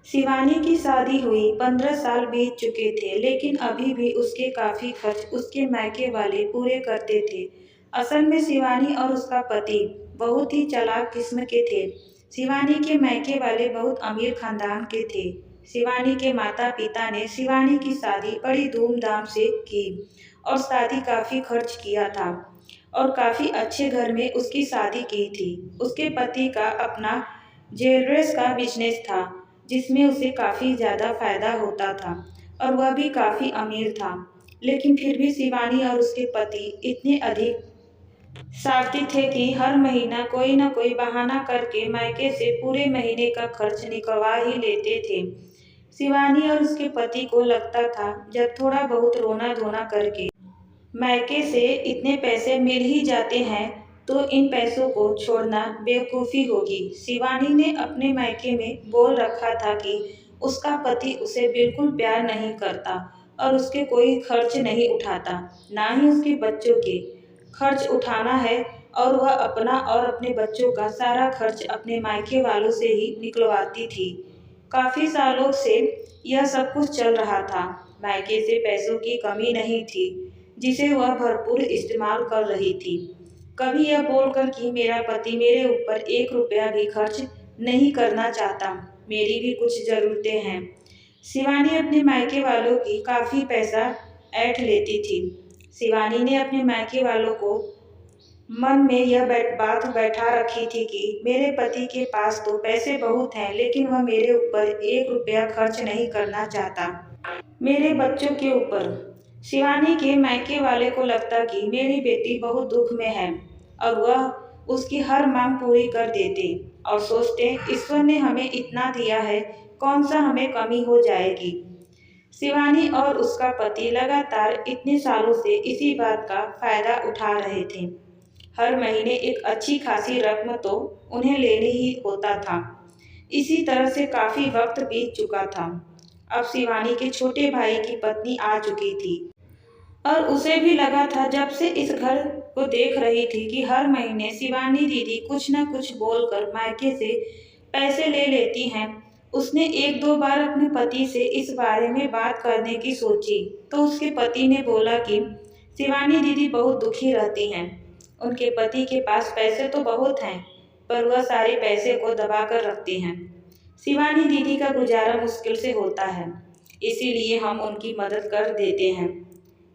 शिवानी की शादी हुई 15 साल बीत चुके थे, लेकिन अभी भी उसके काफी खर्च उसके मायके वाले पूरे करते थे। असल में शिवानी और उसका पति बहुत ही चालाक किस्म के थे। शिवानी के मायके वाले बहुत अमीर खानदान के थे। शिवानी के माता पिता ने शिवानी की शादी बड़ी धूमधाम से की और शादी काफी खर्च किया था और काफी अच्छे घर में उसकी शादी की थी। उसके पति का अपना ज्वेलर्स का बिजनेस था, जिसमें उसे काफ़ी ज़्यादा फायदा होता था और वह भी काफ़ी अमीर था। लेकिन फिर भी शिवानी और उसके पति इतने अधिक स्वार्थी थे कि हर महीना कोई न कोई बहाना करके मायके से पूरे महीने का खर्च निकलवा ही लेते थे। शिवानी और उसके पति को लगता था जब थोड़ा बहुत रोना धोना करके मायके से इतने पैसे मिल ही जाते हैं तो इन पैसों को छोड़ना बेवकूफ़ी होगी। शिवानी ने अपने मायके में बोल रखा था कि उसका पति उसे बिल्कुल प्यार नहीं करता और उसके कोई खर्च नहीं उठाता, ना ही उसके बच्चों के खर्च उठाना है, और वह अपना और अपने बच्चों का सारा खर्च अपने मायके वालों से ही निकलवाती थी। काफ़ी सालों से यह सब कुछ चल रहा था। मायके से पैसों की कमी नहीं थी, जिसे वह भरपूर इस्तेमाल कर रही थी। कभी यह बोलकर कि मेरा पति मेरे ऊपर 1 रुपया भी खर्च नहीं करना चाहता, मेरी भी कुछ ज़रूरतें हैं। शिवानी अपने मायके वालों की काफ़ी पैसा ऐंठ लेती थी। शिवानी ने अपने मायके वालों को मन में यह बात बैठा रखी थी कि मेरे पति के पास तो पैसे बहुत हैं, लेकिन वह मेरे ऊपर 1 रुपया खर्च नहीं करना चाहता, मेरे बच्चों के ऊपर। शिवानी के मायके वाले को लगता कि मेरी बेटी बहुत दुख में है और वह उसकी हर मांग पूरी कर देते और सोचते ईश्वर ने हमें इतना दिया है, कौन सा हमें कमी हो जाएगी। शिवानी और उसका पति लगातार इतने सालों से इसी बात का फायदा उठा रहे थे। हर महीने एक अच्छी खासी रकम तो उन्हें लेनी ही होता था। इसी तरह से काफ़ी वक्त बीत चुका था। अब शिवानी के छोटे भाई की पत्नी आ चुकी थी और उसे भी लगा था जब से इस घर को देख रही थी कि हर महीने शिवानी दीदी कुछ न कुछ बोलकर मायके से पैसे ले लेती हैं। उसने 1-2 बार अपने पति से इस बारे में बात करने की सोची तो उसके पति ने बोला कि शिवानी दीदी बहुत दुखी रहती हैं। उनके पति के पास पैसे तो बहुत हैं, पर वह सारे पैसे को दबा कर रखती हैं। शिवानी दीदी का गुजारा मुश्किल से होता है, इसीलिए हम उनकी मदद कर देते हैं।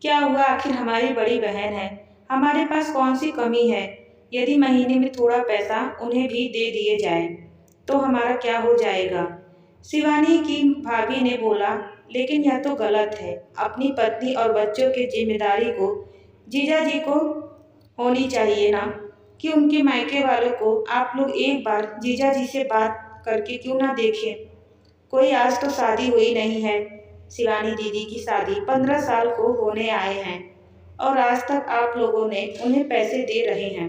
क्या हुआ, आखिर हमारी बड़ी बहन है, हमारे पास कौन सी कमी है। यदि महीने में थोड़ा पैसा उन्हें भी दे दिए जाए तो हमारा क्या हो जाएगा। शिवानी की भाभी ने बोला, लेकिन यह तो गलत है। अपनी पत्नी और बच्चों की जिम्मेदारी को जीजा जी को होनी चाहिए ना, कि उनके मायके वालों को आप लोग एक बार जीजा जी से बात करके क्यों ना देखें। कोई आज तो शादी हुई नहीं है। शिवानी दीदी की शादी 15 साल को होने आए हैं और आज तक आप लोगों ने उन्हें पैसे दे रहे हैं।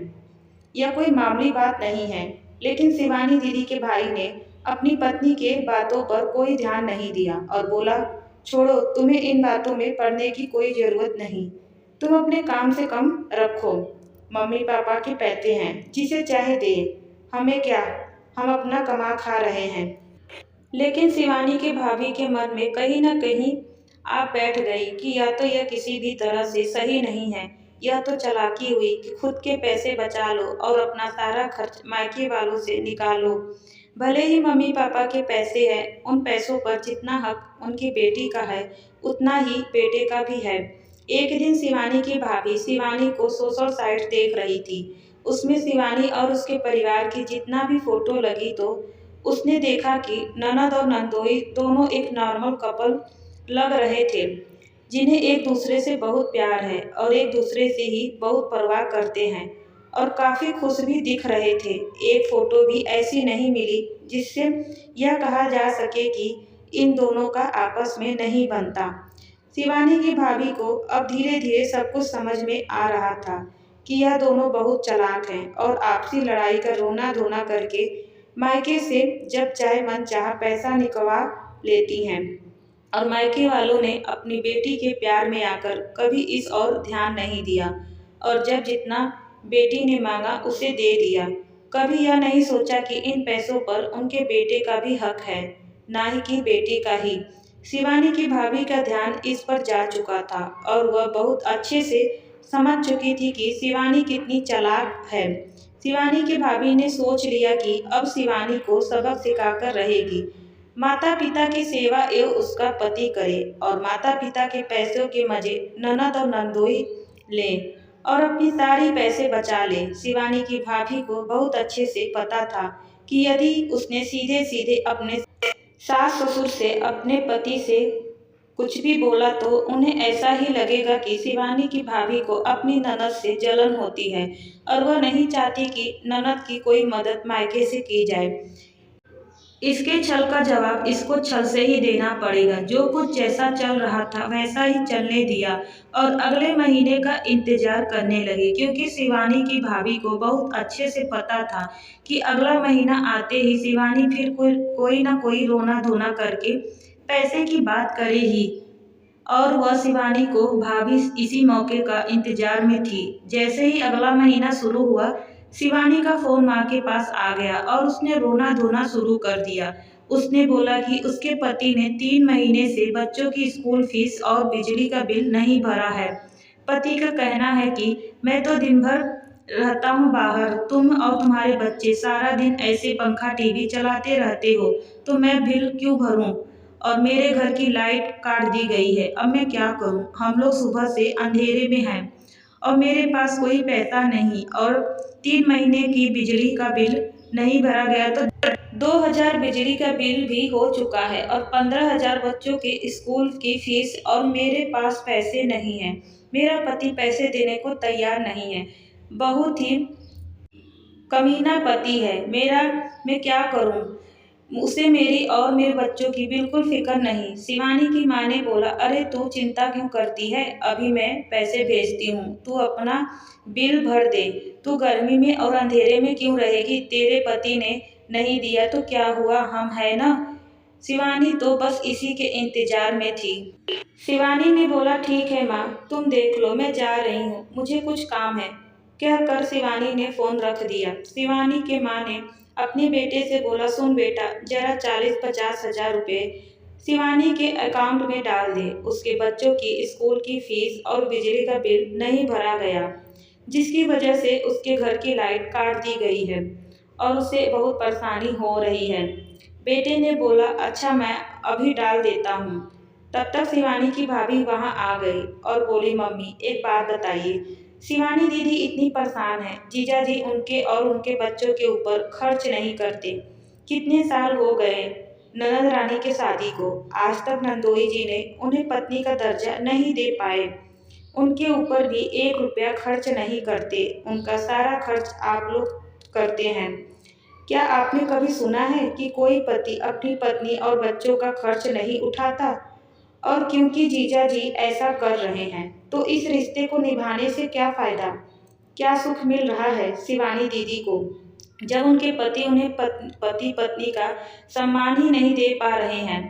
यह कोई मामूली बात नहीं है। लेकिन शिवानी दीदी के भाई ने अपनी पत्नी के बातों पर कोई ध्यान नहीं दिया और बोला, छोड़ो, तुम्हें इन बातों में पड़ने की कोई ज़रूरत नहीं। तुम अपने काम से कम रखो। मम्मी पापा के पैसे हैं, जिसे चाहे दे, हमें क्या, हम अपना कमा खा रहे हैं। लेकिन शिवानी के भाभी के मन में कहीं न कहीं आप बैठ गई कि या तो यह किसी भी तरह से सही नहीं है, यह तो चालाकी हुई कि खुद के पैसे बचा लो और अपना सारा खर्च मायके वालों से निकालो। भले ही मम्मी पापा के पैसे हैं, उन पैसों पर जितना हक उनकी बेटी का है उतना ही बेटे का भी है। एक दिन शिवानी की भाभी शिवानी को सोशल साइट देख रही थी। उसमें शिवानी और उसके परिवार की जितना भी फोटो लगी तो उसने देखा कि ननद और नंदोई दोनों एक नॉर्मल कपल लग रहे थे, जिन्हें एक दूसरे से बहुत प्यार है और एक दूसरे से ही बहुत परवाह करते हैं और काफ़ी खुश भी दिख रहे थे। एक फ़ोटो भी ऐसी नहीं मिली जिससे यह कहा जा सके कि इन दोनों का आपस में नहीं बनता। शिवानी की भाभी को अब धीरे धीरे सब कुछ समझ में आ रहा था कि यह दोनों बहुत चालाक हैं और आपसी लड़ाई का रोना धोना करके मायके से जब चाहे मन चाहा पैसा निकलवा लेती हैं और मायके वालों ने अपनी बेटी के प्यार में आकर कभी इस ओर ध्यान नहीं दिया और जब जितना बेटी ने मांगा उसे दे दिया। कभी यह नहीं सोचा कि इन पैसों पर उनके बेटे का भी हक है। ना ही कि बेटी का ही। शिवानी की भाभी का ध्यान इस पर जा चुका था और वह बहुत अच्छे से समझ चुकी थी कि शिवानी कितनी चालाक है। शिवानी की भाभी ने सोच लिया कि अब शिवानी को सबक सिखाकर रहेगी। माता पिता की सेवा एवं उसका पति करे और माता पिता के पैसों के मजे ननद और नंदोई ले और अपनी सारी पैसे बचा ले। शिवानी की भाभी को बहुत अच्छे से पता था कि यदि उसने सीधे सीधे अपने सास ससुर से अपने पति से कुछ भी बोला तो उन्हें ऐसा ही लगेगा कि शिवानी की भाभी को अपनी ननद से जलन होती है और वह नहीं चाहती कि ननद की कोई मदद मायके से की जाए। इसके छल का जवाब इसको छल से ही देना पड़ेगा। जो कुछ जैसा चल रहा था वैसा ही चलने दिया और अगले महीने का इंतजार करने लगे, क्योंकि शिवानी की भाभी को बहुत अच्छे से पता था कि अगला महीना आते ही शिवानी फिर कोई ना कोई रोना धोना करके पैसे की बात करेगी और वह शिवानी को भाभी इसी मौके का इंतजार में थी। जैसे ही अगला महीना शुरू हुआ, शिवानी का फोन माँ के पास आ गया और उसने रोना धोना शुरू कर दिया। उसने बोला कि उसके पति ने 3 महीने से बच्चों की स्कूल फीस और बिजली का बिल नहीं भरा है। पति का कहना है कि मैं तो दिन भर रहता हूँ बाहर, तुम और तुम्हारे बच्चे सारा दिन ऐसे पंखा टीवी चलाते रहते हो, तो मैं बिल क्यों भरूं? और मेरे घर की लाइट काट दी गई है, अब मैं क्या करूं? हम लोग सुबह से अंधेरे में हैं और मेरे पास कोई पैसा नहीं और 3 महीने की बिजली का बिल नहीं भरा गया तो 2000 बिजली का बिल भी हो चुका है और 15,000 बच्चों के स्कूल की फीस और मेरे पास पैसे नहीं हैं। मेरा पति पैसे देने को तैयार नहीं है। बहुत ही कमीना पति है मेरा। मैं क्या करूं? उसे मेरी और मेरे बच्चों की बिल्कुल फिक्र नहीं। शिवानी की माँ ने बोला, अरे तू चिंता क्यों करती है, अभी मैं पैसे भेजती हूँ, तू अपना बिल भर दे। तू गर्मी में और अंधेरे में क्यों रहेगी? तेरे पति ने नहीं दिया तो क्या हुआ, हम है ना। शिवानी तो बस इसी के इंतजार में थी। शिवानी ने बोला, ठीक है माँ, तुम देख लो, मैं जा रही हूँ, मुझे कुछ काम है। कहकर शिवानी ने फोन रख दिया। शिवानी के माँ ने अपने बेटे से बोला, सुन बेटा, जरा 40-50 हजार रुपये शिवानी के अकाउंट में डाल दे। उसके बच्चों की स्कूल की फीस और बिजली का बिल नहीं भरा गया, जिसकी वजह से उसके घर की लाइट काट दी गई है और उसे बहुत परेशानी हो रही है। बेटे ने बोला, अच्छा मैं अभी डाल देता हूँ। तब तक शिवानी की भाभी वहाँ आ गई और बोली, मम्मी एक बात बताइए, शिवानी दीदी इतनी परेशान है, जीजा जी उनके और उनके बच्चों के ऊपर खर्च नहीं करते। कितने साल हो गए ननद रानी के शादी को, आज तक नंदोई जी ने उन्हें पत्नी का दर्जा नहीं दे पाए। उनके ऊपर भी 1 रुपया खर्च नहीं करते, उनका सारा खर्च आप लोग करते हैं। क्या आपने कभी सुना है कि कोई पति अपनी पत्नी और बच्चों का खर्च नहीं उठाता? और क्योंकि जीजा जी ऐसा कर रहे हैं तो इस रिश्ते को निभाने से क्या फायदा? क्या सुख मिल रहा है शिवानी दीदी को, जब उनके पति उन्हें पति पत्नी का सम्मान ही नहीं दे पा रहे हैं,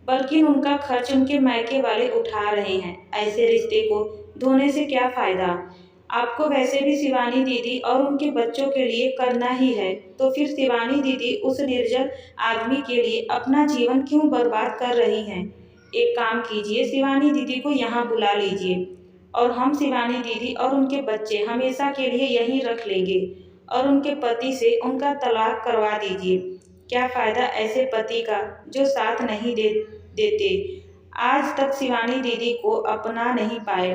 बल्कि उनका खर्च उनके मायके वाले उठा रहे हैं। ऐसे रिश्ते को धोने से क्या फायदा? आपको वैसे भी शिवानी दीदी और उनके बच्चों के लिए करना ही है, तो फिर शिवानी दीदी उस निर्जल आदमी के लिए अपना जीवन क्यों बर्बाद कर रही हैं? एक काम कीजिए, शिवानी दीदी को यहाँ बुला लीजिए और हम शिवानी दीदी और उनके बच्चे हमेशा के लिए यहीं रख लेंगे और उनके पति से उनका तलाक करवा दीजिए। क्या फायदा ऐसे पति का जो साथ नहीं देते। आज तक शिवानी दीदी को अपना नहीं पाए,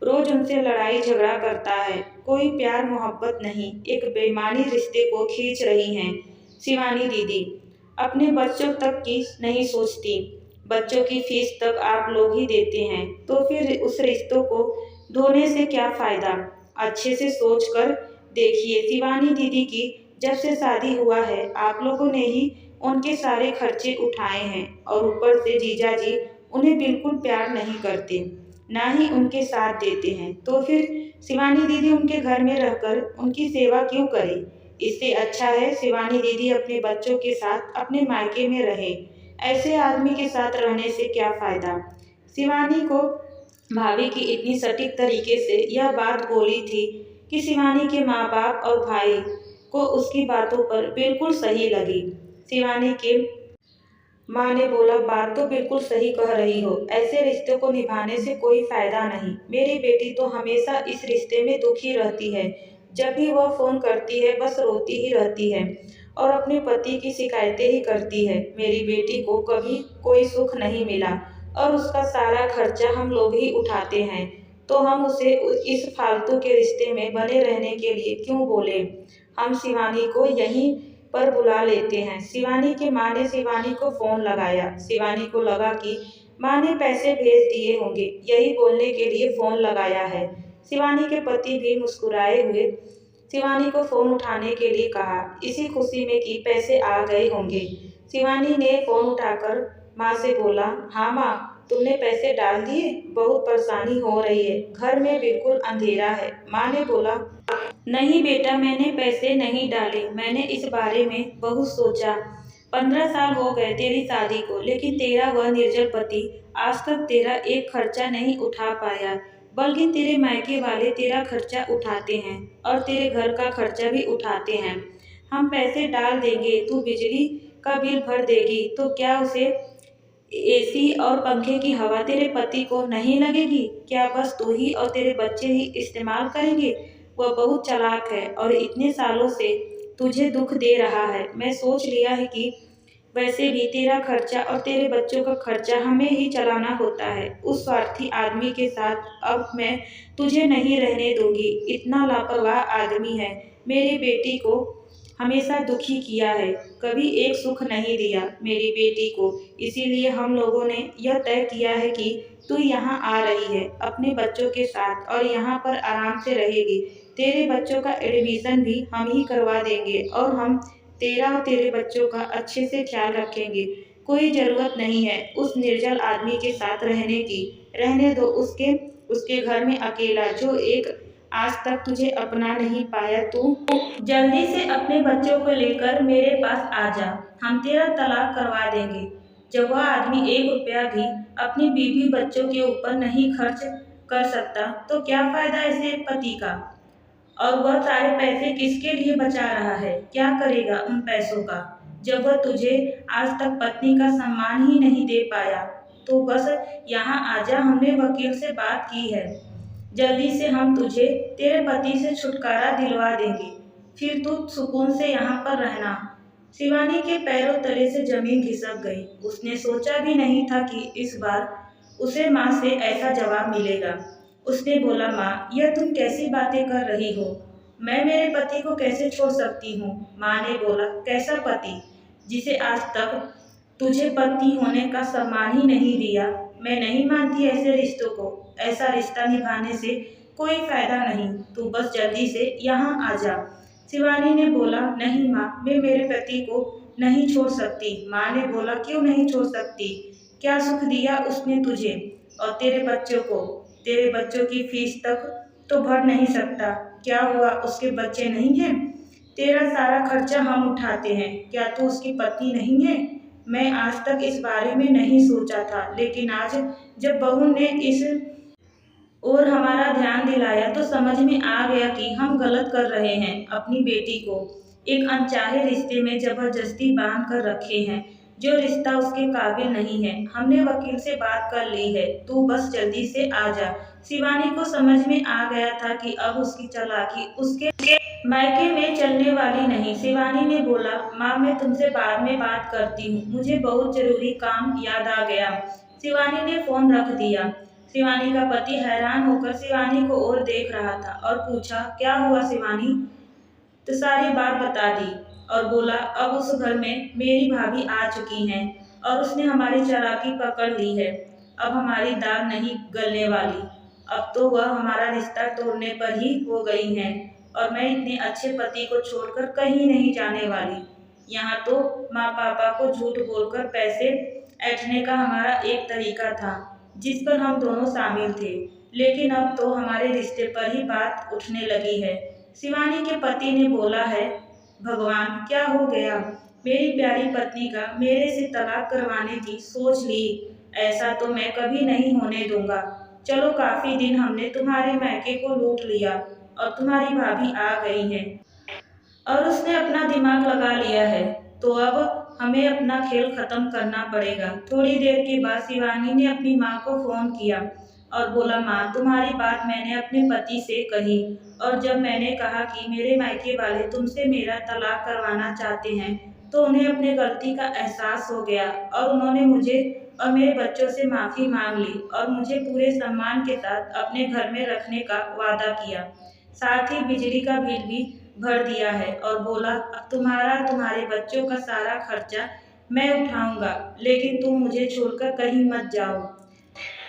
रोज उनसे लड़ाई झगड़ा करता है, कोई प्यार मोहब्बत नहीं, एक बेईमानी रिश्ते को खींच रही हैं। शिवानी दीदी अपने बच्चों तक की नहीं सोचती, बच्चों की फीस तक आप लोग ही देते हैं, तो फिर उस रिश्तों को धोने से क्या फायदा? अच्छे से सोच कर देखिए, शिवानी दीदी की जब से शादी हुआ है आप लोगों ने ही उनके सारे खर्चे उठाए हैं और ऊपर से जीजा जी उन्हें बिल्कुल प्यार नहीं करते, ना ही उनके साथ देते हैं, तो फिर शिवानी दीदी उनके घर में रहकर उनकी सेवा क्यों करे? इससे अच्छा है शिवानी दीदी अपने बच्चों के साथ अपने मायके में रहे। ऐसे आदमी के साथ रहने से क्या फायदा? शिवानी को भाभी की इतनी सटीक तरीके से यह बात बोली थी कि शिवानी के माँ बाप और भाई को उसकी बातों पर बिल्कुल सही लगी। शिवानी के माँ ने बोला, बात तो बिल्कुल सही कह रही हो। ऐसे रिश्तों को निभाने से कोई फायदा नहीं। मेरी बेटी तो हमेशा इस रिश्ते में दुखी रहती है। जब भी वह फोन करती है बस रोती ही रहती है और अपने पति की शिकायतें ही करती है। मेरी बेटी को कभी कोई सुख नहीं मिला और उसका सारा खर्चा हम लोग ही उठाते हैं। तो हम उसे इस फालतू के रिश्ते में बने रहने के लिए क्यों बोले। हम शिवानी को यहीं पर बुला लेते हैं। शिवानी की माँ ने शिवानी को फोन लगाया। शिवानी को लगा कि माँ ने पैसे भेज दिए होंगे, यही बोलने के लिए फोन लगाया है। शिवानी के पति भी मुस्कुराए हुए शिवानी को फोन उठाने के लिए कहा, इसी खुशी में कि पैसे आ गए होंगे। शिवानी ने फोन उठाकर माँ से बोला, हाँ माँ, तुमने पैसे डाल दिए? बहुत परेशानी हो रही है, घर में बिल्कुल अंधेरा है। माँ ने बोला, नहीं बेटा, मैंने पैसे नहीं डाले। मैंने इस बारे में बहुत सोचा। 15 साल हो गए तेरी शादी को, लेकिन तेरा वह निर्जल पति आज तक तेरा एक खर्चा नहीं उठा पाया, बल्कि तेरे मायके वाले तेरा खर्चा उठाते हैं और तेरे घर का खर्चा भी उठाते हैं। हम पैसे डाल देंगे, तू बिजली का बिल भर देगी, तो क्या उसे एसी और पंखे की हवा तेरे पति को नहीं लगेगी? क्या बस तू ही और तेरे बच्चे ही इस्तेमाल करेंगे? वह बहुत चालाक है और इतने सालों से तुझे दुख दे रहा है। मैं सोच लिया है कि वैसे भी तेरा खर्चा और तेरे बच्चों का खर्चा हमें ही चलाना होता है। उस स्वार्थी आदमी के साथ अब मैं तुझे नहीं रहने दूंगी। इतना लापरवाह आदमी है। मेरी बेटी को हमेशा दुखी किया है, कभी एक सुख नहीं दिया मेरी बेटी को। इसीलिए हम लोगों ने यह तय किया है कि तू यहाँ आ रही है अपने बच्चों के साथ और यहाँ पर आराम से रहेगी। तेरे बच्चों का एडमिशन भी हम ही करवा देंगे और हम तेरा और तेरे बच्चों का अच्छे से ख्याल रखेंगे। कोई जरूरत नहीं है उस निर्जल आदमी के साथ रहने की। रहने दो उसके उसके घर में अकेला, जो एक आज तक तुझे अपना नहीं पाया। तू जल्दी से अपने बच्चों को लेकर मेरे पास आ जा, हम तेरा तलाक करवा देंगे। जब वह आदमी 1 रुपया भी अपनी बीवी बच्चों के ऊपर नहीं खर्च कर सकता तो क्या फायदा ऐसे पति का। और वह सारे पैसे किसके लिए बचा रहा है? क्या करेगा उन पैसों का? जब वह तुझे आज तक पत्नी का सम्मान ही नहीं दे पाया, तो बस यहाँ आजा, हमने वकील से बात की है। जल्दी से हम तुझे तेरे पति से छुटकारा दिलवा देंगे, फिर तू सुकून से यहाँ पर रहना। शिवानी के पैरों तले से जमीन खिसक गई। उसने सोचा भी नहीं था कि इस बार उसे माँ से ऐसा जवाब मिलेगा। उसने बोला, माँ, यह तुम कैसी बातें कर रही हो? मैं मेरे पति को कैसे छोड़ सकती हूँ? माँ ने बोला, कैसा पति? जिसे आज तक तुझे पति होने का सम्मान ही नहीं दिया। मैं नहीं मानती ऐसे रिश्तों को। ऐसा रिश्ता निभाने से कोई फायदा नहीं। तू बस जल्दी से यहाँ आ जा। शिवानी ने बोला, नहीं माँ, मैं मेरे पति को नहीं छोड़ सकती। माँ ने बोला, क्यों नहीं छोड़ सकती? क्या सुख दिया उसने तुझे और तेरे बच्चों को? तेरे बच्चों की फीस तक तो भर नहीं सकता। क्या हुआ, उसके बच्चे नहीं हैं? तेरा सारा खर्चा हम उठाते हैं। क्या तू उसकी पत्नी नहीं है? मैं आज तक इस बारे में नहीं सोचा था, लेकिन आज जब बहू ने इस और हमारा ध्यान दिलाया तो समझ में आ गया कि हम गलत कर रहे हैं। अपनी बेटी को एक अनचाहे रिश्ते में जबरदस्ती बांध कर रखे हैं, जो रिश्ता उसके काबिल नहीं है। हमने वकील से बात कर ली है, तू बस जल्दी से आ जा। शिवानी को समझ में आ गया था कि अब उसकी चालाकी उसके मायके में चलने वाली नहीं। शिवानी ने बोला, माँ, मैं तुमसे बाद में बात करती हूँ, मुझे बहुत जरूरी काम याद आ गया। शिवानी ने फोन रख दिया। शिवानी का पति हैरान होकर शिवानी को और देख रहा था और पूछा, क्या हुआ शिवानी? तो सारी बात बता दी और बोला, अब उस घर में मेरी भाभी आ चुकी हैं और उसने हमारी चालाकी पकड़ ली है। अब हमारी दाल नहीं गलने वाली। अब तो वह हमारा रिश्ता तोड़ने पर ही हो गई हैं और मैं इतने अच्छे पति को छोड़कर कहीं नहीं जाने वाली। यहाँ तो माँ पापा को झूठ बोलकर पैसे ऐंठने का हमारा एक तरीका था, जिस पर हम दोनों शामिल थे, लेकिन अब तो हमारे रिश्ते पर ही बात उठने लगी है। शिवानी के पति ने बोला है, भगवान, क्या हो गया? मेरी प्यारी पत्नी का मेरे से तलाक करवाने की सोच ली। ऐसा तो मैं कभी नहीं होने दूंगा। चलो, काफी दिन हमने तुम्हारे मायके को लूट लिया और तुम्हारी भाभी आ गई है और उसने अपना दिमाग लगा लिया है, तो अब हमें अपना खेल खत्म करना पड़ेगा। थोड़ी देर के बाद शिवानी ने अपनी माँ को फोन किया और बोला, माँ तुम्हारी बात मैंने अपने पति से कही और जब मैंने कहा कि मेरे मायके वाले तुमसे मेरा तलाक करवाना चाहते हैं तो उन्हें अपनी गलती का एहसास हो गया और उन्होंने मुझे और मेरे बच्चों से माफ़ी मांग ली और मुझे पूरे सम्मान के साथ अपने घर में रखने का वादा किया। साथ ही बिजली का बिल भी भर दिया है और बोला, अब तुम्हारे बच्चों का सारा खर्चा मैं उठाऊंगा, लेकिन तुम मुझे छोड़कर कहीं मत जाओ।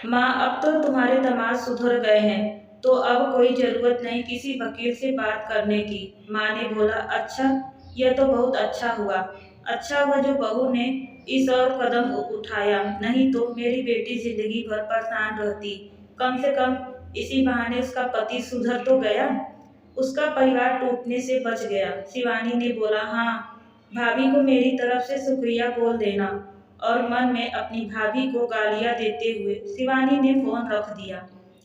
माँ अब तो तुम्हारे दामाद सुधर गए हैं तो अब कोई ज़रूरत नहीं किसी वकील से बात करने की। माँ ने बोला, अच्छा यह तो बहुत अच्छा हुआ जो बहू ने इस और कदम उठाया, नहीं तो मेरी बेटी जिंदगी भर परेशान रहती। कम से कम इसी बहाने उसका पति सुधर तो गया, उसका परिवार टूटने से बच गया। शिवानी ने बोला, हाँ भाभी को मेरी तरफ से शुक्रिया बोल देना और मन में अपनी भाभी को गालियाँ देते हुए शिवानी ने फ़ोन रख दिया।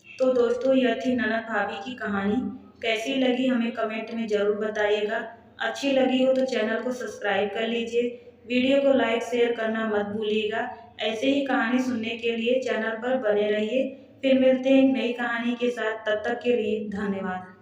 तो दोस्तों यह थी ननद भाभी की कहानी। कैसी लगी हमें कमेंट में ज़रूर बताइएगा। अच्छी लगी हो तो चैनल को सब्सक्राइब कर लीजिए, वीडियो को लाइक शेयर करना मत भूलिएगा। ऐसे ही कहानी सुनने के लिए चैनल पर बने रहिए। फिर मिलते हैं एक नई कहानी के साथ, तब तक के लिए धन्यवाद।